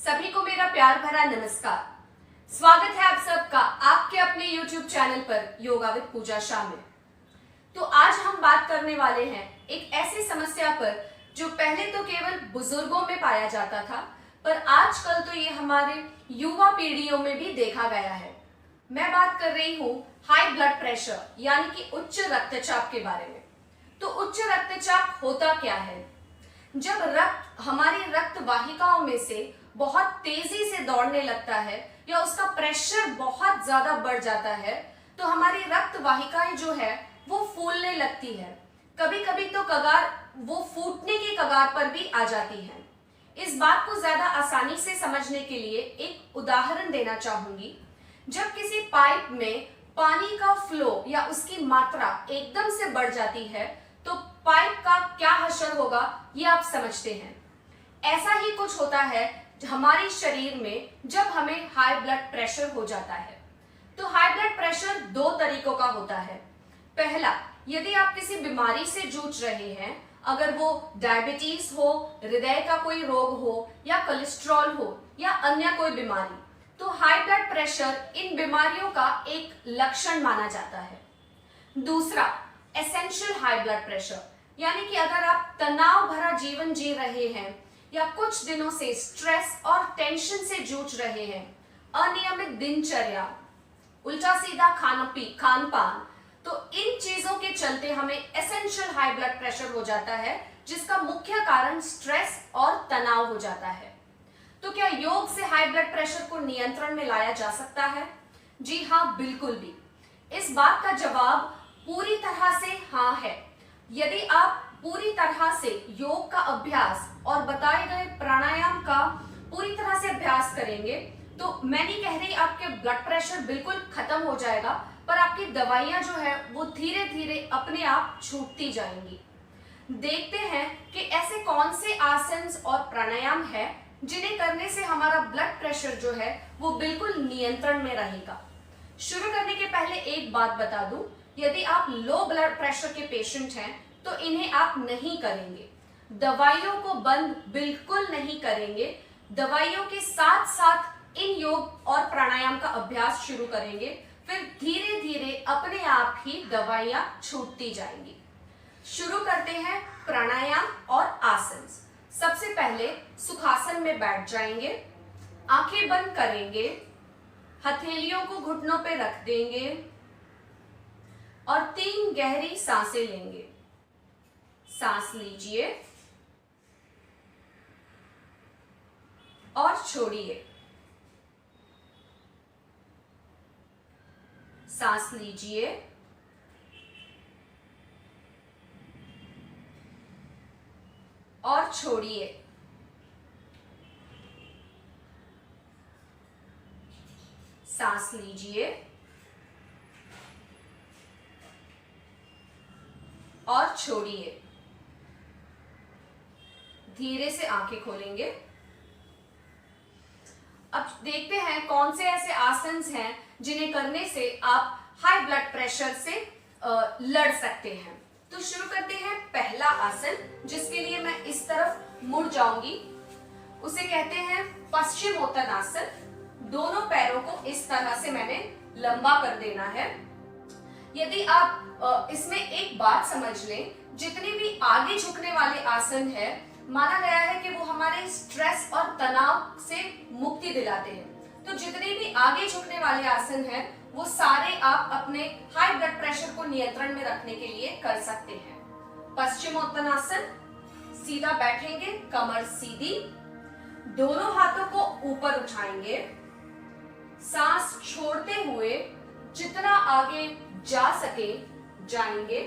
सभी को मेरा प्यार भरा नमस्कार। स्वागत है आप सबका आपके अपने YouTube चैनल पर योगा विद पूजा शाह में। तो आज हम बात करने वाले हैं एक ऐसी समस्या पर जो पहले तो केवल बुजुर्गों में पाया जाता था, पर आजकल तो ये हमारे युवा पीढ़ियों में भी देखा गया है। मैं बात कर रही हूँ हाई ब्लड प्रेशर यानी कि उच्च रक्तचाप के बारे में। तो उच्च रक्तचाप होता क्या है? जब रक्त हमारी रक्त वाहिकाओं में से बहुत तेजी से दौड़ने लगता है या उसका प्रेशर बहुत ज्यादा बढ़ जाता है तो हमारी रक्त वाहिकाएं जो है वो फूलने लगती है। कभी कभी तो वो फूटने की कगार पर भी आ जाती है। इस बात को ज्यादा आसानी से समझने के लिए एक उदाहरण देना चाहूंगी। जब किसी पाइप में पानी का फ्लो या उसकी मात्रा एकदम से बढ़ जाती है तो पाइप का क्या हश्र होगा ये आप समझते हैं। ऐसा ही कुछ होता है हमारे शरीर में जब हमें हाई ब्लड प्रेशर हो जाता है। तो हाई ब्लड प्रेशर दो तरीकों का होता है। पहला, यदि आप किसी बीमारी से जूझ रहे हैं, अगर वो डायबिटीज हो, हृदय का कोई रोग हो या कोलेस्ट्रॉल हो या अन्य कोई बीमारी, तो हाई ब्लड प्रेशर इन बीमारियों का एक लक्षण माना जाता है। दूसरा, एसेंशियल हाई ब्लड प्रेशर, यानी कि अगर आप तनाव भरा जीवन जी रहे हैं या कुछ दिनों से स्ट्रेस और टेंशन से जूझ रहे हैं, अनियमित दिनचर्या, उल्टा सीधा खान पान, तो इन चीजों के चलते हमें एसेंशियल हाई ब्लड प्रेशर हो जाता है, जिसका मुख्य कारण स्ट्रेस और तनाव हो जाता है। तो क्या योग से हाई ब्लड प्रेशर को नियंत्रण में लाया जा सकता है? जी हाँ, बिल्कुल भी। इस बात का जवाब पूरी तरह से हाँ है। यदि आप पूरी तरह से योग का अभ्यास और बताए गए प्राणायाम का पूरी तरह से अभ्यास करेंगे तो मैं नहीं कह रही आपके ब्लड प्रेशर बिल्कुल खत्म हो जाएगा, पर आपकी दवाइयां जो है वो धीरे धीरे अपने आप छूटती जाएंगी। देखते हैं कि ऐसे कौन से आसन और प्राणायाम है जिन्हें करने से हमारा ब्लड प्रेशर जो है वो बिल्कुल नियंत्रण में रहेगा। शुरू करने के पहले एक बात बता दूं, यदि आप लो ब्लड प्रेशर के पेशेंट हैं तो इन्हें आप नहीं करेंगे। दवाइयों को बंद बिल्कुल नहीं करेंगे। दवाइयों के साथ साथ इन योग और प्राणायाम का अभ्यास शुरू करेंगे, फिर धीरे धीरे अपने आप ही दवाइयां छूटती जाएंगी। शुरू करते हैं प्राणायाम और आसन। सबसे पहले सुखासन में बैठ जाएंगे, आंखें बंद करेंगे, हथेलियों को घुटनों पे रख देंगे और 3 गहरी सांसें लेंगे। सांस लीजिए और छोड़िए। सांस लीजिए और छोड़िए। सांस लीजिए और छोड़िए। धीरे से आंखें खोलेंगे। अब देखते हैं कौन से ऐसे आसन हैं जिन्हें करने से आप हाई ब्लड प्रेशर से लड़ सकते हैं। तो शुरू करते हैं पहला आसन, जिसके लिए मैं इस तरफ मुड़ जाऊंगी। उसे कहते हैं पश्चिमोत्तानासन। दोनों पैरों को इस तरह से मैंने लंबा कर देना है। यदि आप इसमें एक बात समझ लें, जितने भी आगे झुकने वाले आसन है, माना गया है कि वो हमारे स्ट्रेस और तनाव से मुक्ति दिलाते हैं। तो जितने भी आगे झुकने वाले आसन हैं वो सारे आप अपने हाई ब्लड प्रेशर को नियंत्रण में रखने के लिए कर सकते हैं। पश्चिमोत्तानासन, सीधा बैठेंगे, कमर सीधी, दोनों हाथों को ऊपर उठाएंगे, सांस छोड़ते हुए जितना आगे जा सके जाएंगे।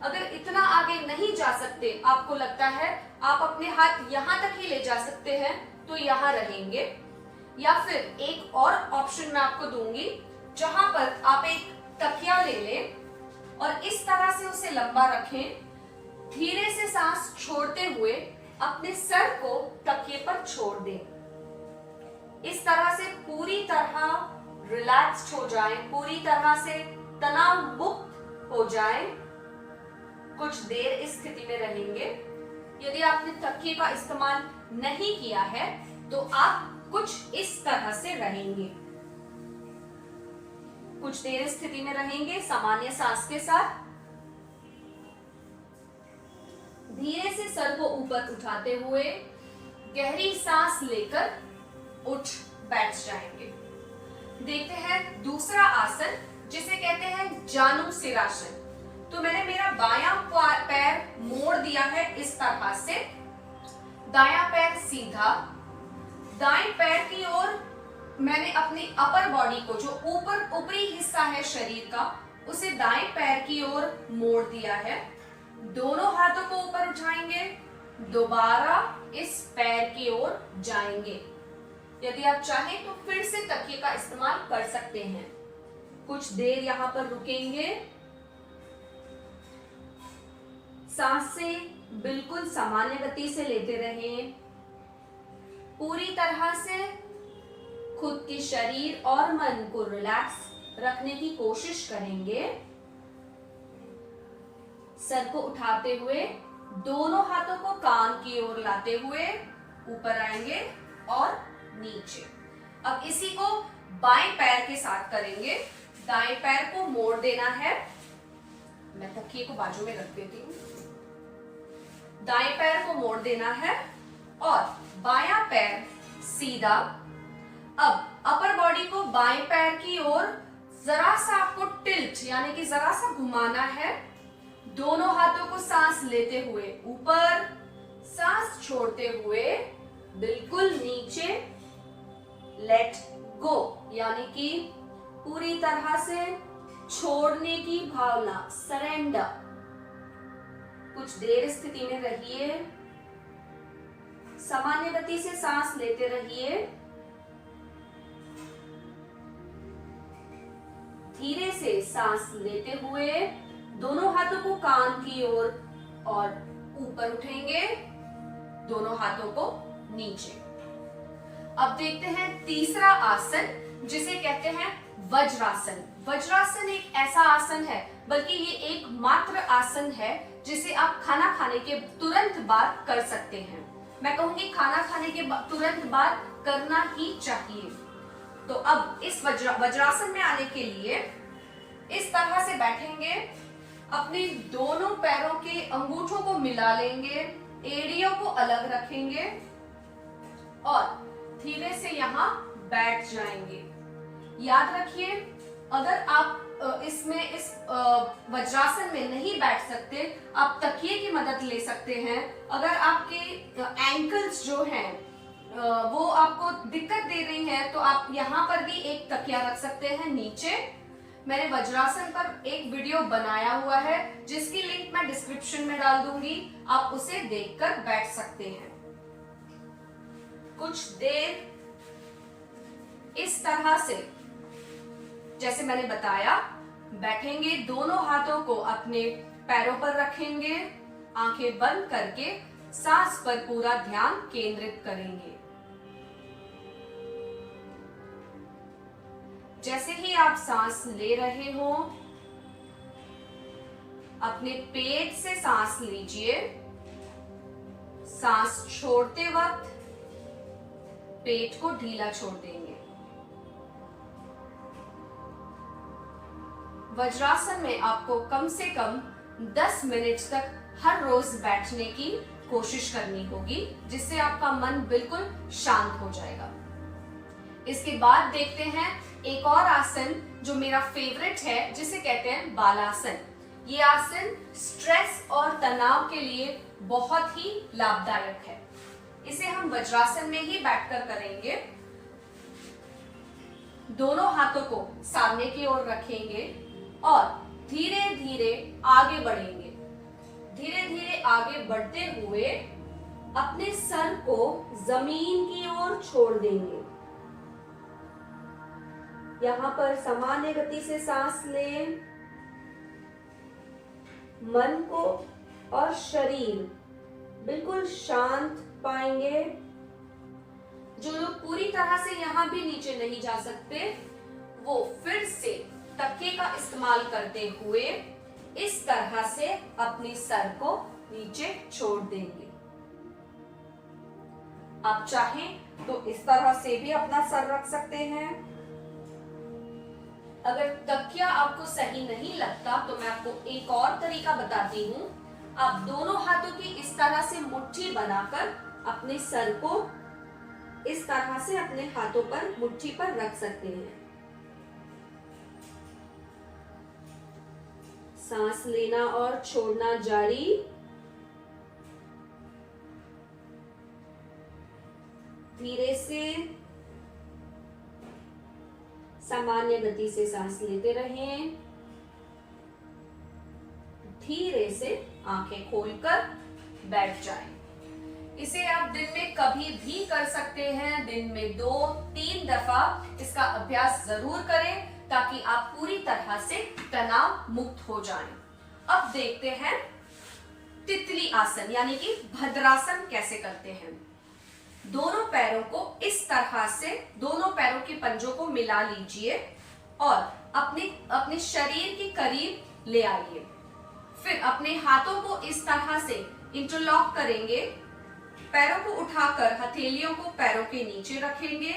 अगर इतना आगे नहीं जा सकते, आपको लगता है आप अपने हाथ यहां तक ही ले जा सकते हैं, तो यहां रहेंगे। या फिर एक और ऑप्शन मैं आपको दूंगी, जहां पर आप एक तकिया ले लें और इस तरह से उसे लंबा रखें। धीरे से सांस छोड़ते हुए अपने सर को तकिए पर छोड़ दें। इस तरह से पूरी तरह रिलैक्स्ड हो जाएं, पूरी तरह से तनाव मुक्त हो जाएं। कुछ देर इस स्थिति में रहेंगे। यदि आपने तकिए का इस्तेमाल नहीं किया है तो आप कुछ इस तरह से रहेंगे। कुछ देर इस स्थिति में रहेंगे सामान्य सांस के साथ। धीरे से सर को ऊपर उठाते हुए गहरी सांस लेकर उठ बैठ जाएंगे। देखते हैं दूसरा आसन जिसे कहते हैं जानु सिरासन। तो मैंने मेरा बायां पैर मोड़ दिया है इस तरह से, दायां पैर सीधा, दाएं पैर की ओर मैंने अपनी अपर बॉडी को, जो ऊपरी हिस्सा है शरीर का, उसे दाएं पैर की ओर मोड़ दिया है। दोनों हाथों को ऊपर उठाएंगे, दोबारा इस पैर की ओर जाएंगे। यदि आप चाहें तो फिर से तकिए का इस्तेमाल कर सकते हैं। कुछ देर यहां पर रुकेंगे। सांसें बिल्कुल सामान्य गति से लेते रहें। पूरी तरह से खुद के शरीर और मन को रिलैक्स रखने की कोशिश करेंगे। सर को उठाते हुए दोनों हाथों को कान की ओर लाते हुए ऊपर आएंगे और नीचे। अब इसी को बाएं पैर के साथ करेंगे। दाएं पैर को मोड़ देना है। मैं तकिए को बाजू में रख देती हूँ। दाएं पैर को मोड़ देना है और बायां पैर सीधा। अब अपर बॉडी को बाएं पैर की ओर जरा सा आपको टिल्ट यानी कि जरा सा घुमाना है। दोनों हाथों को सांस लेते हुए ऊपर, सांस छोड़ते हुए बिल्कुल नीचे लेट गो, यानी कि पूरी तरह से छोड़ने की भावना, सरेंडर। कुछ देर स्थिति में रहिए। सामान्य गति से सांस लेते रहिए। धीरे से सांस लेते हुए दोनों हाथों को कान की ओर और ऊपर उठेंगे, दोनों हाथों को नीचे। अब देखते हैं तीसरा आसन जिसे कहते हैं वज्रासन। वज्रासन एक ऐसा आसन है, बल्कि ये एकमात्र आसन है जिसे आप खाना खाने के तुरंत बाद कर सकते हैं। मैं कहूंगी खाना खाने के तुरंत बाद करना ही चाहिए। तो अब इस वज्रासन में आने के लिए इस तरह से बैठेंगे। अपने दोनों पैरों के अंगूठों को मिला लेंगे, एड़ियों को अलग रखेंगे और धीरे से यहाँ बैठ जाएंगे। याद रखिए, अगर आप इस वज्रासन में नहीं बैठ सकते, आप तकिए की मदद ले सकते हैं। अगर आपके एंकल्स जो हैं वो आपको दिक्कत दे रही हैं, तो आप यहाँ पर भी एक तकिया रख सकते हैं नीचे। मैंने वज्रासन पर एक वीडियो बनाया हुआ है जिसकी लिंक मैं डिस्क्रिप्शन में डाल दूंगी, आप उसे देखकर बैठ सकते हैं। कुछ देर इस तरह से जैसे मैंने बताया बैठेंगे। दोनों हाथों को अपने पैरों पर रखेंगे, आंखें बंद करके सांस पर पूरा ध्यान केंद्रित करेंगे। जैसे ही आप सांस ले रहे हो, अपने पेट से सांस लीजिए। सांस छोड़ते वक्त पेट को ढीला छोड़ देंगे। वज्रासन में आपको कम से कम 10 मिनट तक हर रोज बैठने की कोशिश करनी होगी, जिससे आपका मन बिल्कुल शांत हो जाएगा। इसके बाद देखते हैं एक और आसन जो मेरा फेवरेट है, जिसे कहते हैं बालासन। ये आसन स्ट्रेस और तनाव के लिए बहुत ही लाभदायक है। इसे हम वज्रासन में ही बैठकर करेंगे। दोनों हाथों को सामने की ओर रखेंगे और धीरे धीरे आगे बढ़ेंगे। धीरे धीरे आगे बढ़ते हुए अपने सर को जमीन की ओर छोड़ देंगे। यहाँ पर सामान्य गति से सांस लें। मन को और शरीर बिल्कुल शांत पाएंगे। जो लोग पूरी तरह से यहाँ भी नीचे नहीं जा सकते, वो फिर से तकिए का इस्तेमाल करते हुए इस तरह से अपने सर को नीचे छोड़ देंगे। आप चाहें तो इस तरह से भी अपना सर रख सकते हैं। अगर तकिया आपको सही नहीं लगता तो मैं आपको एक और तरीका बताती हूँ। आप दोनों हाथों की इस तरह से मुट्ठी बनाकर अपने सर को इस तरह से अपने हाथों पर मुट्ठी पर रख सकते हैं। सांस लेना और छोड़ना जारी। धीरे से सामान्य गति से सांस लेते रहें। धीरे से आंखें खोलकर बैठ जाएं। इसे आप दिन में कभी भी कर सकते हैं। दिन में 2-3 दफा इसका अभ्यास जरूर करें ताकि आप पूरी तरह से तनाव मुक्त हो जाएं। अब देखते हैं तितली आसन यानी कि भद्रासन कैसे करते हैं। दोनों पैरों को इस तरह से दोनों पैरों के पंजों को मिला लीजिए और अपने शरीर के करीब ले आइए। फिर अपने हाथों को इस तरह से इंटरलॉक करेंगे। पैरों को उठाकर हथेलियों को पैरों के नीचे रखेंगे।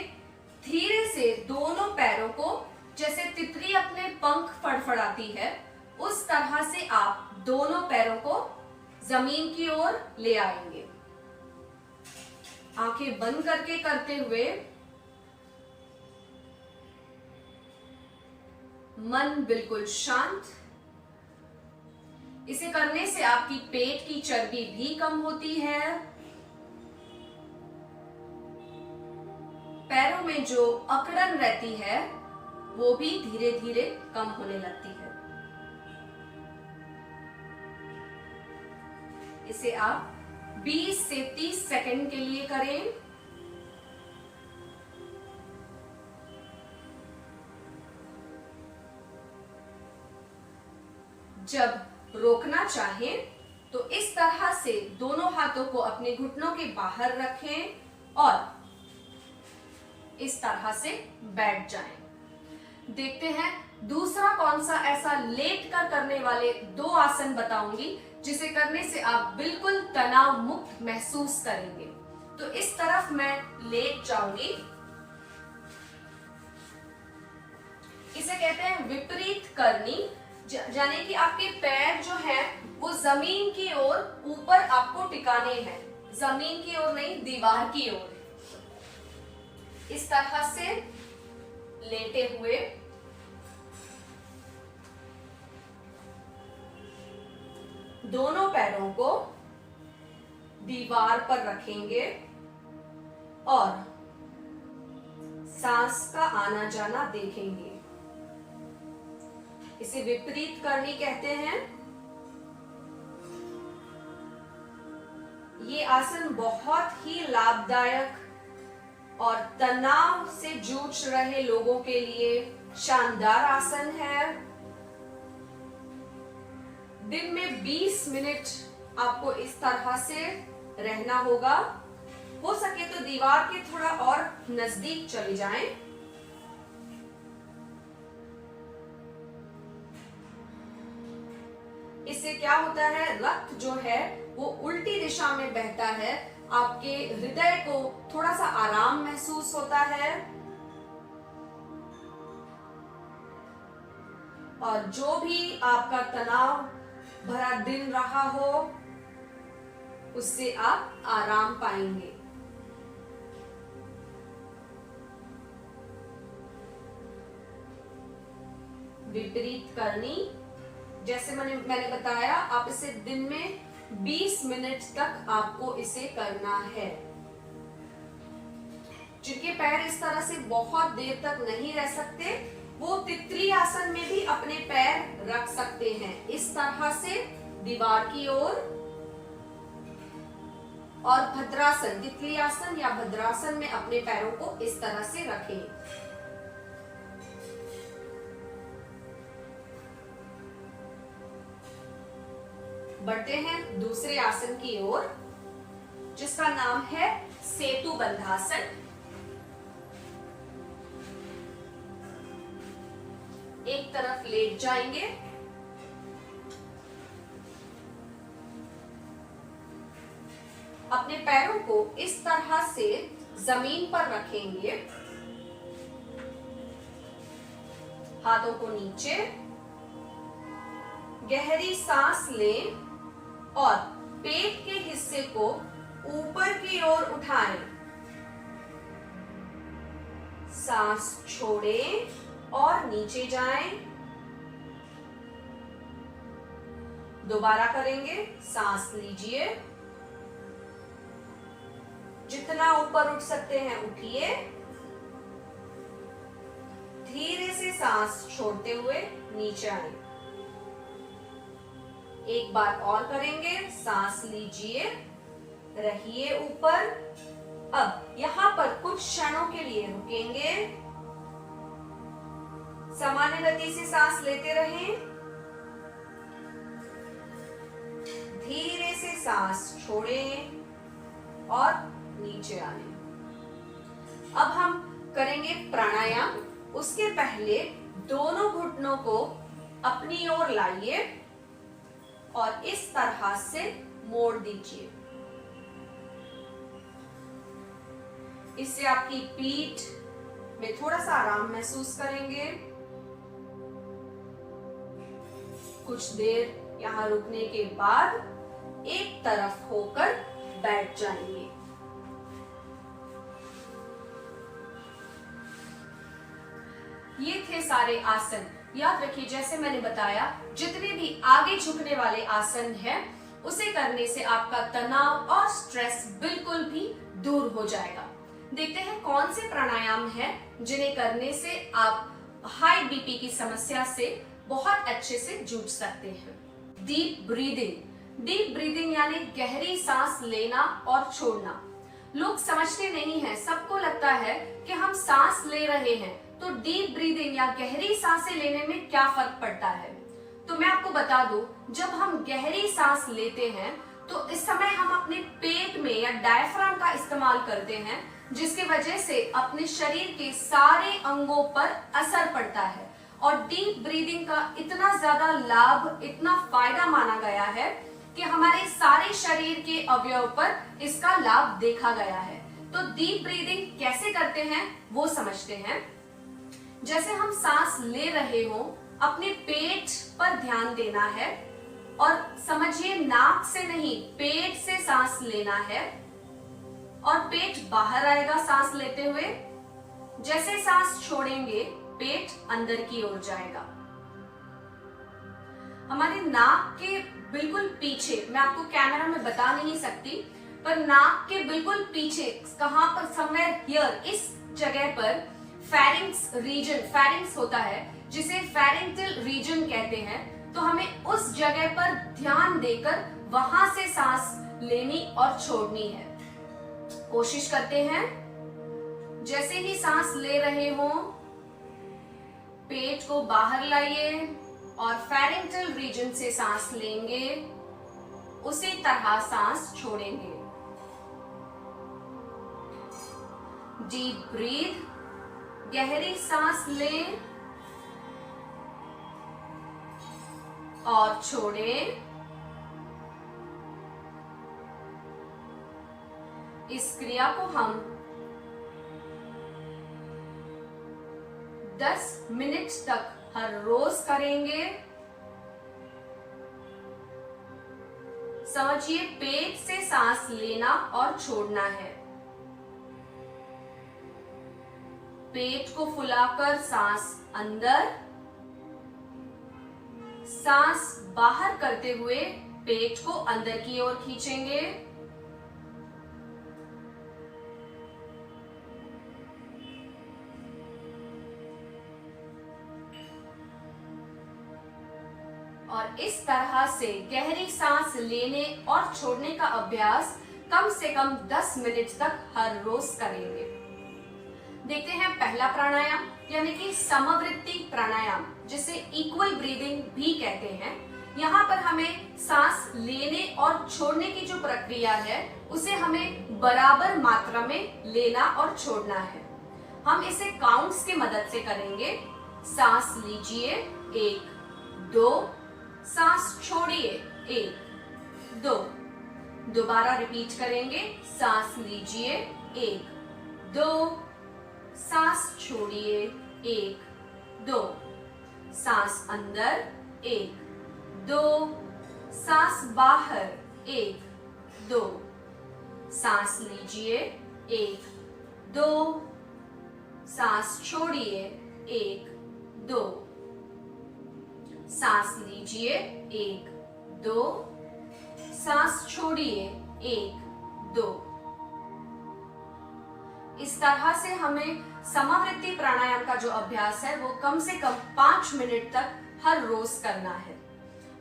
धीरे से दोनों पैरों को जैसे तितली अपने पंख फड़फड़ाती है उस तरह से आप दोनों पैरों को जमीन की ओर ले आएंगे। आंखें बंद करके करते हुए मन बिल्कुल शांत। इसे करने से आपकी पेट की चर्बी भी कम होती है। पैरों में जो अकड़न रहती है वो भी धीरे धीरे कम होने लगती है। इसे आप 20 से 30 सेकंड के लिए करें। जब रोकना चाहें तो इस तरह से दोनों हाथों को अपने घुटनों के बाहर रखें और इस तरह से बैठ जाएं। देखते हैं दूसरा कौन सा ऐसा लेट कर करने वाले 2 आसन बताऊंगी जिसे करने से आप बिल्कुल तनाव मुक्त महसूस करेंगे। तो इस तरफ मैं लेट जाऊंगी। इसे कहते हैं विपरीत करनी, यानी कि आपके पैर जो हैं वो जमीन की ओर ऊपर आपको टिकाने हैं, जमीन की ओर नहीं दीवार की ओर। इस तरह से लेटे हुए दोनों पैरों को दीवार पर रखेंगे और सांस का आना जाना देखेंगे। इसे विपरीत करनी कहते हैं। ये आसन बहुत ही लाभदायक और तनाव से जूझ रहे लोगों के लिए शानदार आसन है। दिन में 20 मिनट आपको इस तरह से रहना होगा। हो सके तो दीवार के थोड़ा और नजदीक चले जाएं। इससे क्या होता है, रक्त जो है वो उल्टी दिशा में बहता है। आपके हृदय को थोड़ा सा आराम महसूस होता है और जो भी आपका तनाव भरा दिन रहा हो उससे आप आराम पाएंगे। विपरीत करनी, जैसे मैंने बताया, आप इसे दिन में 20 मिनट तक आपको इसे करना है। जिनके पैर इस तरह से बहुत देर तक नहीं रह सकते वो तितली आसन में भी अपने पैर रख सकते हैं, इस तरह से दीवार की ओर। और भद्रासन, तितली आसन या भद्रासन में अपने पैरों को इस तरह से रखें। बढ़ते हैं दूसरे आसन की ओर जिसका नाम है सेतु बंधासन। एक तरफ लेट जाएंगे, अपने पैरों को इस तरह से जमीन पर रखेंगे, हाथों को नीचे, गहरी सांस लें और पेट के हिस्से को ऊपर की ओर उठाएं। सांस छोड़ें और नीचे जाएं। दोबारा करेंगे, सांस लीजिए, जितना ऊपर उठ सकते हैं उठिए, धीरे से सांस छोड़ते हुए नीचे आए। एक बार और करेंगे, सांस लीजिए, रहिए ऊपर। अब यहां पर कुछ क्षणों के लिए रुकेंगे, सामान्य गति से सांस लेते रहें, धीरे से सांस छोड़ें और नीचे आए। अब हम करेंगे प्राणायाम। उसके पहले दोनों घुटनों को अपनी ओर लाइए और इस तरह से मोड़ दीजिए। इससे आपकी पीठ में थोड़ा सा आराम महसूस करेंगे। कुछ देर यहां रुकने के बाद एक तरफ होकर बैठ जाएंगे। ये थे सारे आसन। याद रखिए, जैसे मैंने बताया, जितने भी आगे झुकने वाले आसन हैं, उसे करने से आपका तनाव और स्ट्रेस बिल्कुल भी दूर हो जाएगा। देखते हैं कौन से प्राणायाम हैं जिन्हें करने से आप हाई बीपी की समस्या से बहुत अच्छे से जूझ सकते हैं। Deep breathing. डीप ब्रीदिंग यानी गहरी सांस लेना और छोड़ना। लोग समझते नहीं हैं, सबको लगता है कि हम सांस ले रहे हैं, तो डीप ब्रीदिंग या गहरी सांसें लेने में क्या फर्क पड़ता है। तो मैं आपको बता दूं, जब हम गहरी सांस लेते हैं तो इस समय हम अपने पेट में या डायफ्राम का इस्तेमाल करते हैं, जिसकी वजह से अपने शरीर के सारे अंगों पर असर पड़ता है। और डीप ब्रीदिंग का इतना ज्यादा लाभ, इतना फायदा माना गया है कि हमारे सारे शरीर के अवयव पर इसका लाभ देखा गया है। तो डीप ब्रीदिंग कैसे करते हैं वो समझते हैं। जैसे हम सांस ले रहे हो, अपने पेट पर ध्यान देना है और समझिए नाक से नहीं, पेट से सांस लेना है और पेट बाहर आएगा सांस लेते हुए। जैसे सांस छोड़ेंगे, पेट अंदर की ओर जाएगा। हमारे नाक के बिल्कुल पीछे, मैं आपको कैमरा में बता नहीं सकती, पर नाक के बिल्कुल पीछे कहां पर, समवेयर हियर, इस जगह पर फेरिंक्स रीजन, फेरिंक्स होता है जिसे फेरिंगल रीजन कहते हैं। तो हमें उस जगह पर ध्यान देकर वहां से सांस लेनी और छोड़नी है। कोशिश करते हैं, जैसे ही सांस ले रहे हो, पेट को बाहर लाइए और फेरिंगल रीजन से सांस लेंगे, उसी तरह सांस छोड़ेंगे। डीप ब्रीथ, गहरी सांस लें और छोड़ें। इस क्रिया को हम 10 मिनट तक हर रोज करेंगे। समझिए, पेट से सांस लेना और छोड़ना है। पेट को फुलाकर सांस अंदर, सांस बाहर करते हुए पेट को अंदर की ओर खींचेंगे। और इस तरह से गहरी सांस लेने और छोड़ने का अभ्यास कम से कम 10 मिनट तक हर रोज करेंगे। देखते हैं पहला प्राणायाम, यानी कि समवृत्ति प्राणायाम, जिसे इक्वल ब्रीदिंग भी कहते हैं। यहाँ पर हमें सांस लेने और छोड़ने की जो प्रक्रिया है, उसे हमें बराबर मात्रा में लेना और छोड़ना है। हम इसे काउंट्स की मदद से करेंगे। सांस लीजिए, 1 2, सांस छोड़िए, 1 2। दोबारा रिपीट करेंगे। सांस लीजिए, 1 दो, सांस छोड़िए, एक, दो, सांस अंदर, एक, दो, सांस बाहर, एक, दो, सांस लीजिए, एक, दो, सांस छोड़िए, एक, दो, सांस लीजिए, एक, दो, सांस छोड़िए, एक, दो। इस तरह से हमें समावृत्ति प्राणायाम का जो अभ्यास है वो कम से कम 5 मिनट तक हर रोज करना है।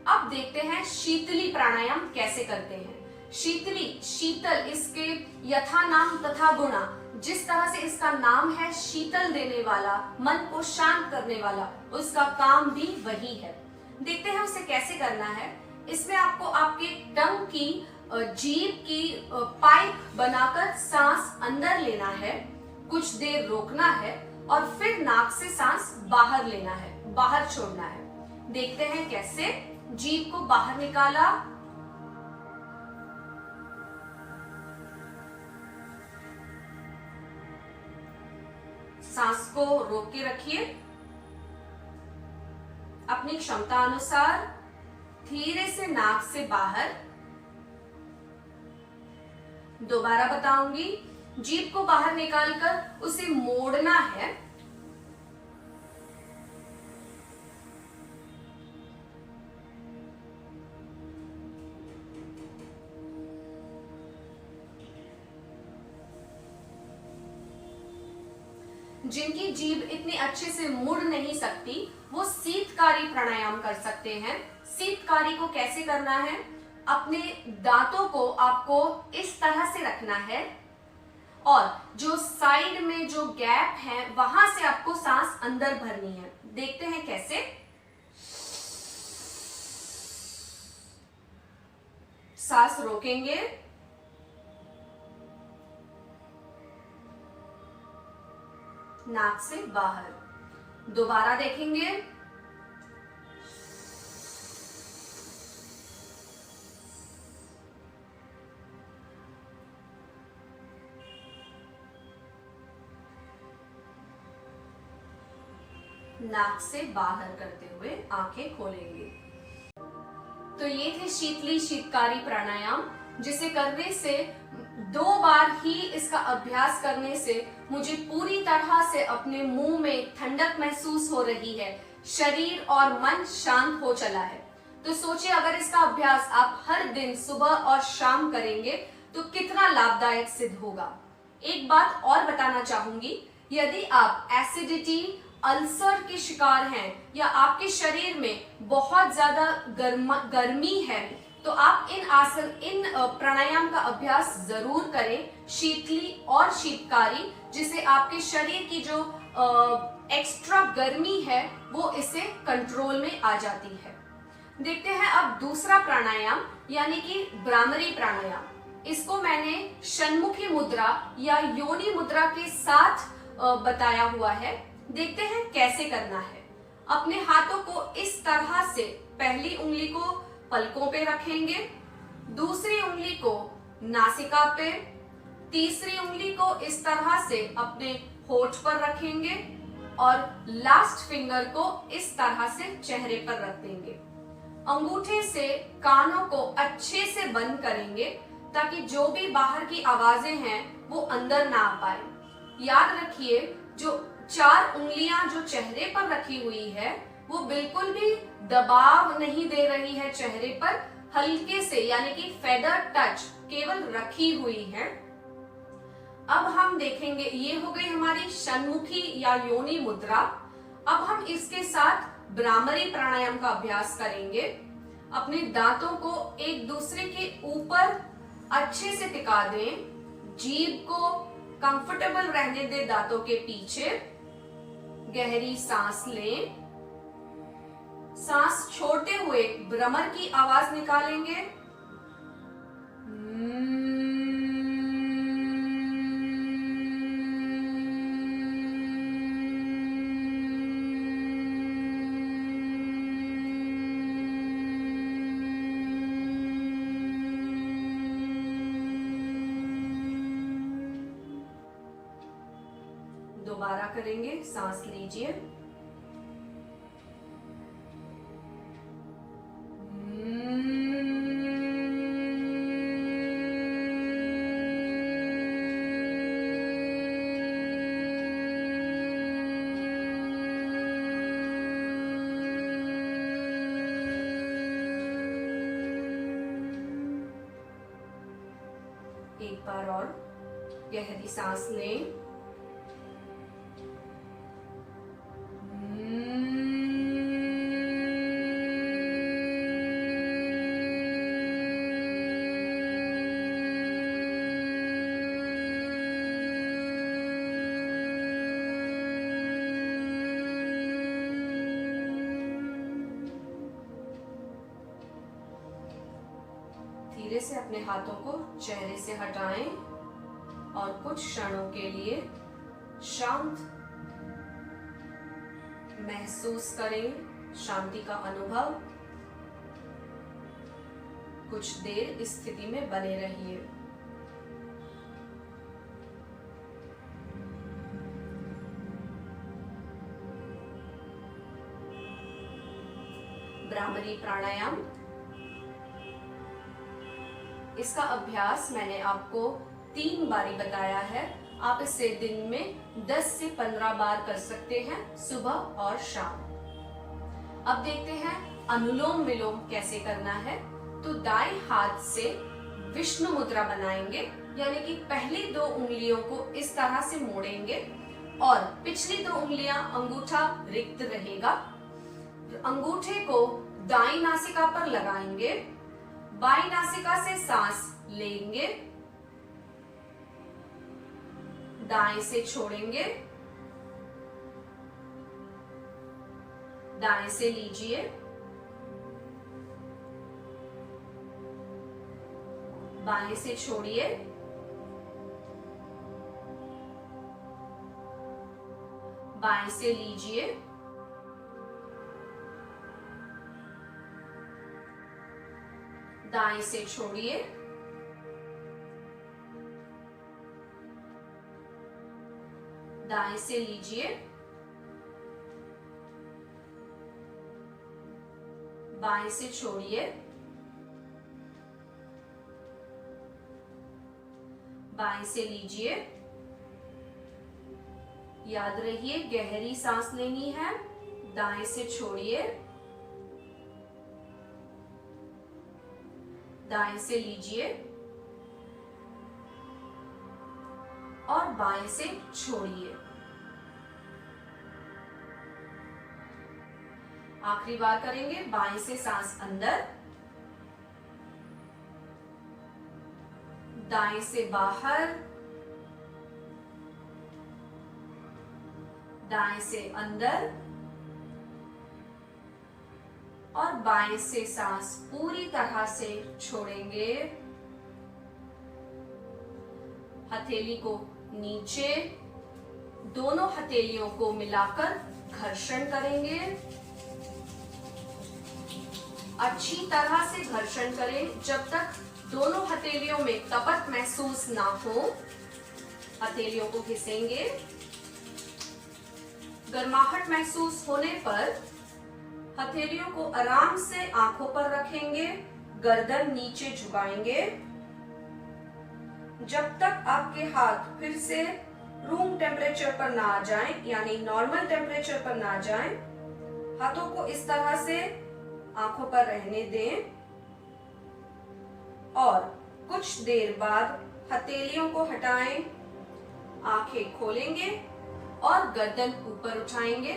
अब देखते हैं शीतली प्राणायाम कैसे करते हैं। शीतली, शीतल, इसके यथा नाम तथा गुणा, जिस तरह से इसका नाम है शीतल देने वाला, मन को शांत करने वाला, उसका काम भी वही है। देखते हैं उसे कैसे करना है। इसमें आपको आपके टंग की, जीभ की पाइप बनाकर सांस अंदर लेना है, कुछ देर रोकना है और फिर नाक से सांस बाहर लेना है, बाहर छोड़ना है। देखते हैं कैसे। जीभ को बाहर निकाला, सांस को रोक के रखिए, अपनी क्षमता अनुसार धीरे से नाक से बाहर। दोबारा बताऊंगी, जीभ को बाहर निकालकर उसे मोड़ना है, जिनकी जीभ इतनी अच्छे से मुड़ नहीं सकती वो शीतकारी प्राणायाम कर सकते हैं। शीतकारी को कैसे करना है? अपने दांतों को आपको इस तरह से रखना है और जो साइड में जो गैप है वहां से आपको सांस अंदर भरनी है। देखते हैं कैसे। सांस रोकेंगे, नाक से बाहर। दोबारा देखेंगे, नाक से बाहर करते हुए आंखें खोलेंगे। तो ये थे शीतली शीतकारी प्राणायाम, जिसे करने से 2 बार ही इसका अभ्यास करने से मुझे पूरी तरह से अपने मुंह में ठंडक महसूस हो रही है, शरीर और मन शांत हो चला है। तो सोचिए अगर इसका अभ्यास आप हर दिन सुबह और शाम करेंगे तो कितना लाभदायक सिद्ध होगा। एक बात और बताना चाहूंगी, यदि आप एसिडिटी, अल्सर के शिकार हैं या आपके शरीर में बहुत ज्यादा गर्मी है तो आप इन प्राणायाम का अभ्यास जरूर करें, शीतली और शीतकारी, जिसे आपके शरीर की जो एक्स्ट्रा गर्मी है वो इसे कंट्रोल में आ जाती है। देखते हैं अब दूसरा प्राणायाम यानी कि भ्रामरी प्राणायाम। इसको मैंने षण्मुखी मुद्रा या योनि मुद्रा के साथ बताया हुआ है। देखते हैं कैसे करना है। अपने हाथों को इस तरह से पहली उंगली को पलकों पे रखेंगे, दूसरी उंगली को नासिका पे, तीसरी उंगली को इस तरह से अपने होठ पर रखेंगे और लास्ट फिंगर को इस तरह से चेहरे पर रख देंगे। अंगूठे से कानों को अच्छे से बंद करेंगे ताकि जो भी बाहर की आवाजें हैं वो अंदर ना आ पाए। याद रखिए, जो 4 उंगलियां जो चेहरे पर रखी हुई है वो बिल्कुल भी दबाव नहीं दे रही है चेहरे पर, हल्के से यानी कि फेदर टच केवल रखी हुई है। अब हम देखेंगे, ये हो गई हमारी षण्मुखी या योनि मुद्रा। अब हम इसके साथ भ्रामरी प्राणायाम का अभ्यास करेंगे। अपने दांतों को एक दूसरे के ऊपर अच्छे से टिका दें, जीभ को कंफर्टेबल रहने दें दांतों के पीछे। गहरी सांस लें, सांस छोड़ते हुए भ्रमर की आवाज निकालेंगे। दोबारा करेंगे। सांस लीजिए, एक बार और गहरी सांस लें। धीरे से अपने हाथों को चेहरे से हटाएं और कुछ क्षणों के लिए शांत महसूस करें, शांति का अनुभव। कुछ देर इस स्थिति में बने रहिए। भ्रामरी प्राणायाम, इसका अभ्यास मैंने आपको 3 बारी बताया है। आप इसे दिन में 10 से 15 बार कर सकते हैं, सुबह और शाम। अब देखते हैं अनुलोम विलोम कैसे करना है। तो दाएं हाथ से विष्णु मुद्रा बनाएंगे, यानी कि पहली 2 उंगलियों को इस तरह से मोड़ेंगे और पिछली 2 उंगलियां, अंगूठा रिक्त रहेगा। अंगूठे को दाईं नासिका पर लगाएंगे, बाईं नासिका से सांस लेंगे, दाएं से छोड़ेंगे, दाएं से लीजिए, बाएं से छोड़िए, बाएं से लीजिए, दाएं से छोड़िए, दाएं से लीजिए, बाएं से छोड़िए, बाएं से लीजिए। याद रहिए गहरी सांस लेनी है। दाएं से छोड़िए, दाएं से लीजिए और बाएं से छोड़िए। आखिरी बार करेंगे। बाएं से सांस अंदर, दाएं से बाहर, दाएं से अंदर और बाएं से सांस पूरी तरह से छोड़ेंगे। हथेली को नीचे, दोनों हथेलियों को मिलाकर घर्षण करेंगे। अच्छी तरह से घर्षण करें जब तक दोनों हथेलियों में तपत महसूस ना हो। हथेलियों को घिसेंगे। गर्माहट महसूस होने पर हथेलियों को आराम से आंखों पर रखेंगे, गर्दन नीचे झुकाएंगे। जब तक आपके हाथ फिर से रूम टेम्परेचर पर ना आ जाएं, यानी नॉर्मल टेम्परेचर पर ना जाएं, हाथों को इस तरह से आंखों पर रहने दें और कुछ देर बाद हथेलियों को हटाएं, आंखें खोलेंगे और गर्दन ऊपर उठाएंगे।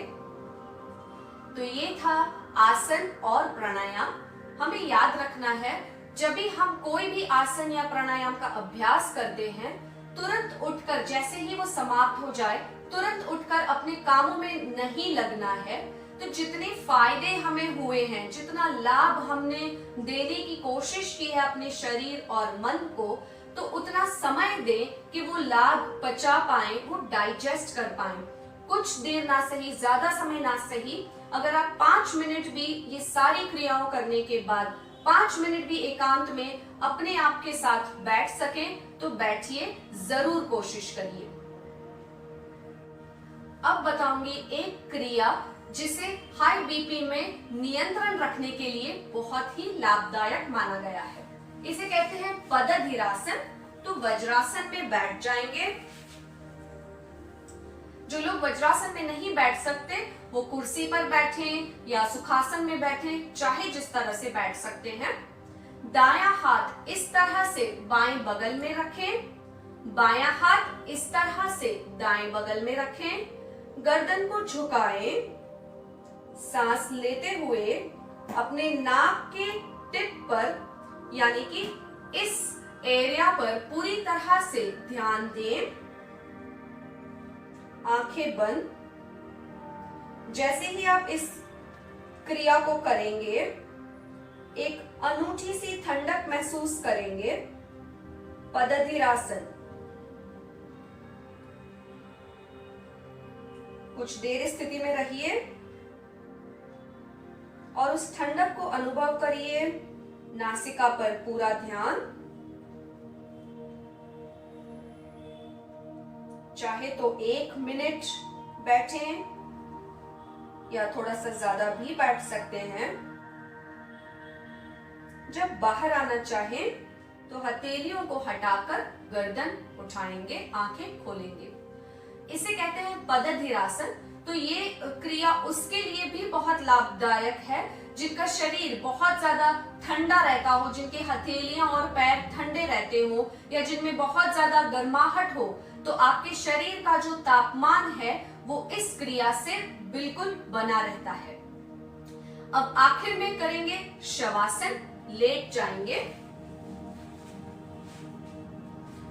तो ये था आसन और प्राणायाम। हमें याद रखना है, जब भी हम कोई भी आसन या प्राणायाम का अभ्यास करते हैं, तुरंत उठकर, जैसे ही वो समाप्त हो जाए, तुरंत उठकर अपने कामों में नहीं लगना है। तो जितने फायदे हमें हुए हैं, जितना लाभ हमने देने की कोशिश की है अपने शरीर और मन को, तो उतना समय दें कि वो लाभ पचा पाएं, वो डाइजेस्ट कर पाएं। कुछ देर ना सही, ज्यादा समय ना सही, अगर आप 5 मिनट भी ये सारी क्रियाओं करने के बाद 5 मिनट भी एकांत में अपने आप के साथ बैठ सकें तो बैठिए, जरूर कोशिश करिए। अब बताऊंगी एक क्रिया जिसे हाई बीपी में नियंत्रण रखने के लिए बहुत ही लाभदायक माना गया है। इसे कहते हैं पदधीरासन। तो वज्रासन में बैठ जाएंगे। जो लोग वज्रासन में नहीं बैठ सकते वो कुर्सी पर बैठे या सुखासन में बैठे, चाहे जिस तरह से बैठ सकते हैं। दायां हाथ इस तरह से बाएं बगल में रखें, बायां हाथ इस तरह से दाएं बगल में रखें, गर्दन को झुकाएं, सांस लेते हुए अपने नाक के टिप पर यानी कि इस एरिया पर पूरी तरह से ध्यान दें। आंखें बंद। जैसे ही आप इस क्रिया को करेंगे एक अनूठी सी ठंडक महसूस करेंगे। पदधीरासन। कुछ देर इस स्थिति में रहिए और उस ठंडक को अनुभव करिए। नासिका पर पूरा ध्यान। चाहे तो 1 मिनट बैठें या थोड़ा सा ज्यादा भी बैठ सकते हैं। जब बाहर आना चाहें तो हथेलियों को हटाकर गर्दन उठाएंगे, आंखें खोलेंगे। इसे कहते हैं पदधीरासन। तो ये क्रिया उसके लिए भी बहुत लाभदायक है जिनका शरीर बहुत ज्यादा ठंडा रहता हो, जिनके हथेलियां और पैर ठंडे रहते हो या जिनमें बहुत ज्यादा गर्माहट हो। तो आपके शरीर का जो तापमान है वो इस क्रिया से बिल्कुल बना रहता है। अब आखिर में करेंगे शवासन। लेट जाएंगे।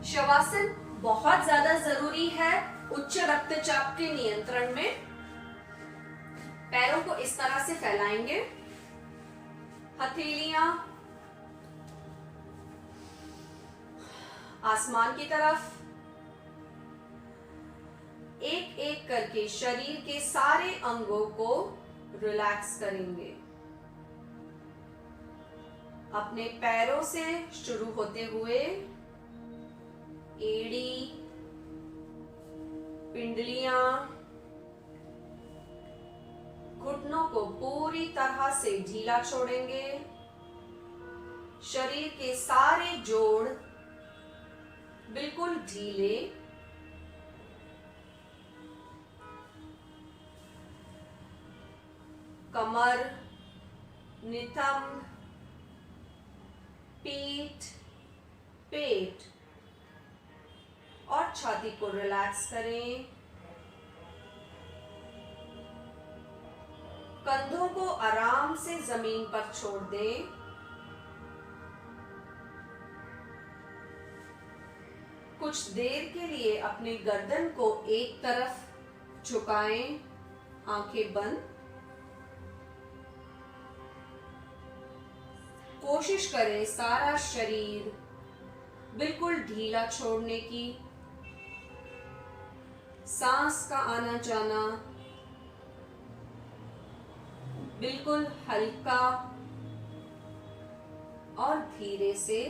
शवासन बहुत ज्यादा जरूरी है उच्च रक्तचाप के नियंत्रण में। पैरों को इस तरह से फैलाएंगे, हथेलियां आसमान की तरफ। एक एक करके शरीर के सारे अंगों को रिलैक्स करेंगे। अपने पैरों से शुरू होते हुए एड़ी, पिंडलियां, घुटनों को पूरी तरह से ढीला छोड़ेंगे। शरीर के सारे जोड़ बिल्कुल ढीले। कमर, नितंब, पीठ, पेट और छाती को रिलैक्स करें। कंधों को आराम से जमीन पर छोड़ दें। कुछ देर के लिए अपने गर्दन को एक तरफ झुकाएं, आंखें बंद। कोशिश करें सारा शरीर बिल्कुल ढीला छोड़ने की। सांस का आना जाना बिल्कुल हल्का और धीरे से।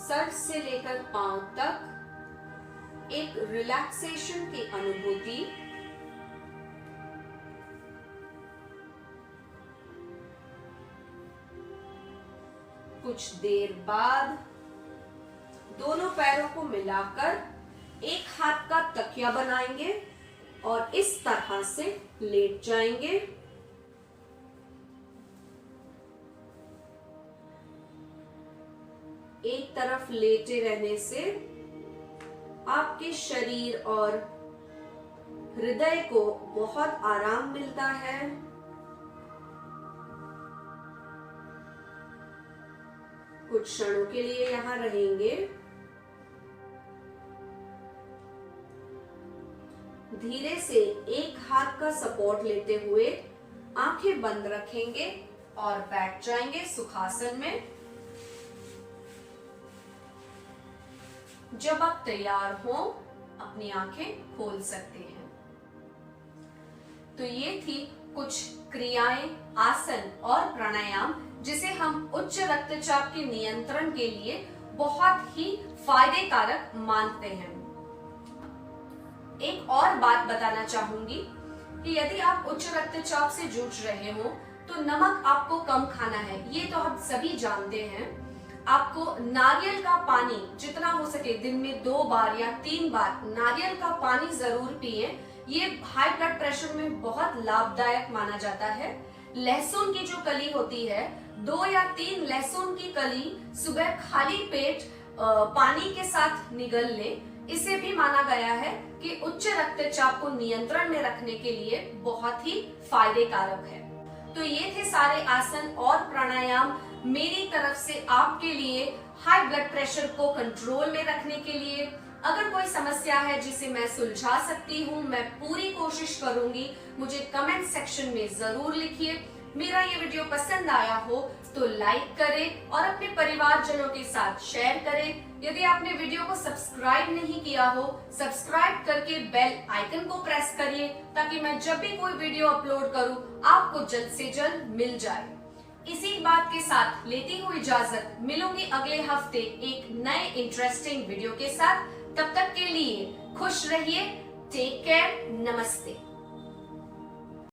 सर से लेकर पांव तक एक रिलैक्सेशन की अनुभूति। कुछ देर बाद दोनों पैरों को मिलाकर एक हाथ का तकिया बनाएंगे और इस तरह से लेट जाएंगे। एक तरफ लेटे रहने से आपके शरीर और हृदय को बहुत आराम मिलता है। कुछ क्षणों के लिए यहां रहेंगे। धीरे से एक हाथ का सपोर्ट लेते हुए आंखें बंद रखेंगे और बैठ जाएंगे सुखासन में। जब आप तैयार हो अपनी आंखें खोल सकते हैं। तो ये थी कुछ क्रियाएं, आसन और प्राणायाम जिसे हम उच्च रक्तचाप के नियंत्रण के लिए बहुत ही फायदे कारक मानते हैं। एक और बात बताना चाहूंगी कि यदि आप उच्च रक्तचाप से जूझ रहे हो तो नमक आपको कम खाना है, ये तो हम सभी जानते हैं। आपको नारियल का पानी जितना हो सके दिन में 2 बार या 3 बार नारियल का पानी जरूर पिए। ये हाई ब्लड प्रेशर में बहुत लाभदायक माना जाता है। लहसुन की जो कली होती है, 2 या 3 लहसुन की कली सुबह खाली पेट पानी के साथ निगल ले। इसे भी माना गया है कि उच्च रक्तचाप को नियंत्रण में रखने के लिए बहुत ही फायदे कारक है। तो ये थे सारे आसन और प्राणायाम मेरी तरफ से आपके लिए हाई ब्लड प्रेशर को कंट्रोल में रखने के लिए। अगर कोई समस्या है जिसे मैं सुलझा सकती हूँ, मैं पूरी कोशिश करूंगी। मुझे कमेंट सेक्शन में जरूर लिखिए। मेरा ये वीडियो पसंद आया हो तो लाइक करें और अपने परिवारजनों के साथ शेयर करें। यदि आपने वीडियो को सब्सक्राइब नहीं किया हो, सब्सक्राइब करके बेल आइकन को प्रेस करिए ताकि मैं जब भी कोई वीडियो अपलोड करूं आपको जल्द से जल्द मिल जाए। इसी बात के साथ लेती हूँ इजाजत। मिलूंगी अगले हफ्ते एक नए इंटरेस्टिंग वीडियो के साथ। तब तक के लिए खुश रहिए। Take care. नमस्ते।